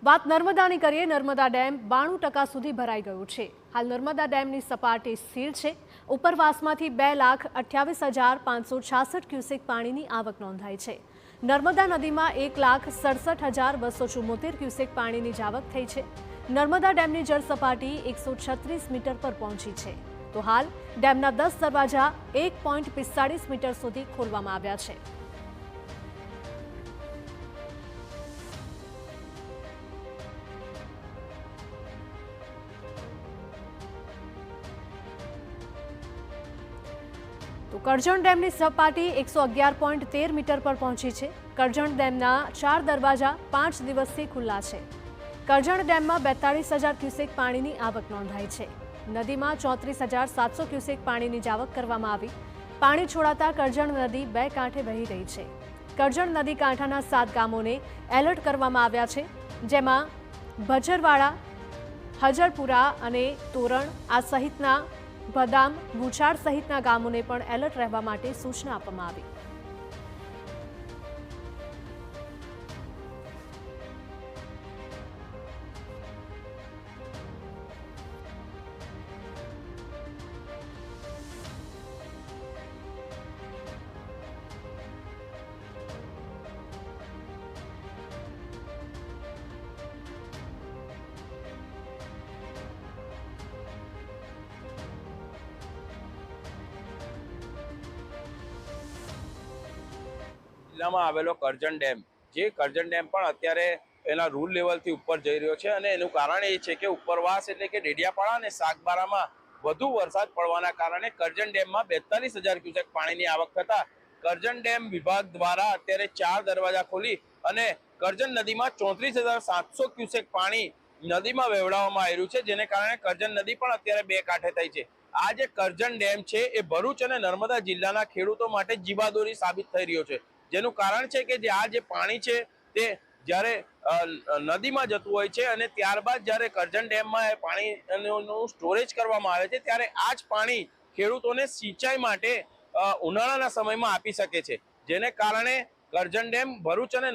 વાત નર્મદાની કરીએ। નર્મદા ડેમ 92% સુધી ભરાઈ ગયું છે। હાલ નર્મદા ડેમની સપાટી સ્થિર છે। ઉપરવાસમાંથી 2,28,566 ક્યુસેક પાણીની આવક નોંધાઈ છે। નર્મદા નદીમાં 1,67,274 ક્યુસેક પાણીની જાવક થઈ છે। નર્મદા ડેમની જળ સપાટી 136 મીટર પર પહોંચી છે। તો હાલ ડેમના 10 દરવાજા 1.45 મીટર સુધી ખોલવામાં આવ્યા છે। તો કરજણ ડેમની સપાટી 111.13 મીટર પર પહોંચી છે। કરજણ ડેમના 4 દરવાજા 5 દિવસથી ખુલ્લા છે। કરજણ ડેમમાં 42,000 ક્યુસેક પાણીની આવક નોંધાઈ છે। નદીમાં 34,700 ક્યુસેક પાણીની જાવક કરવામાં આવી। પાણી છોડાતા કરજણ નદી બે કાંઠે વહી રહી છે। કરજણ નદી કાંઠાના 7 ગામોને એલર્ટ કરવામાં આવ્યા છે, જેમાં ભજરવાડા, હજરપુરા અને તોરણ આ સહિતના બદામ, ભૂછાડ સહિતના ગામોને પણ એલર્ટ રહેવા માટે સૂચના આપવામાં આવી। જિલ્લામાં આવેલો કરજણ ડેમ, જે કરજણ ડેમ પણ અત્યારે એના રૂલ લેવલથી ઉપર જઈ રહ્યો છે અને એનું કારણ એ છે કે ઉપરવાસ એટલે કે ડેડિયાપાડા અને સાગબારામાં વધુ વરસાદ પડવાના કારણે કરજણ ડેમમાં 42,000 ક્યુસેક પાણીની આવક થતા કરજણ ડેમ વિભાગ દ્વારા અત્યારે 4 દરવાજા ખોલી અને કરજણ નદીમાં 34,700 ક્યુસેક પાણી નદીમાં વહેવડાવવામાં આવ્યું છે, જેને કારણે કરજણ નદી પણ અત્યારે બે કાંઠે થઈ છે। આ જે કરજણ ડેમ છે એ ભરૂચ અને નર્મદા જિલ્લાના ખેડૂતો માટે જીવાદોરી સાબિત થઈ રહ્યો છે, જેનું કારણ છે કે આ જે પાણી છે તે જ્યારે નદીમાં જતું હોય છે અને ત્યારબાદ જ્યારે કરજણ ડેમમાં એ પાણીનું સ્ટોરેજ કરવામાં આવે છે, ત્યારે આ જ પાણી ખેડૂતોને સિંચાઈ માટે ઉનાળાના સમયમાં આપી શકે છે, જેને કારણે કરજણ ડેમ ભરૂચ અને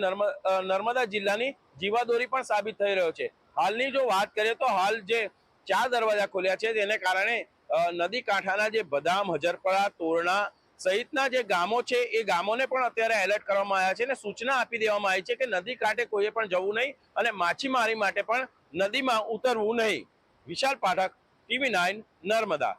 નર્મદા જિલ્લાની જીવાદોરી પણ સાબિત થઈ રહ્યો છે। હાલની જો વાત કરીએ તો હાલ જે 4 દરવાજા ખોલ્યા છે તેને કારણે નદી કાંઠાના જે બદામ, હજરપરા, તોરણા સહિતના જે ગામો છે એ ગામોને પણ અત્યારે એલર્ટ કરવામાં આવ્યા છે અને સૂચના આપી દેવામાં આવી છે કે નદી કાંઠે કોઈએ પણ જવું નહીં અને માછીમારી માટે પણ નદીમાં ઉતરવું નહીં। વિશાલ પાઠક, TV9 નર્મદા।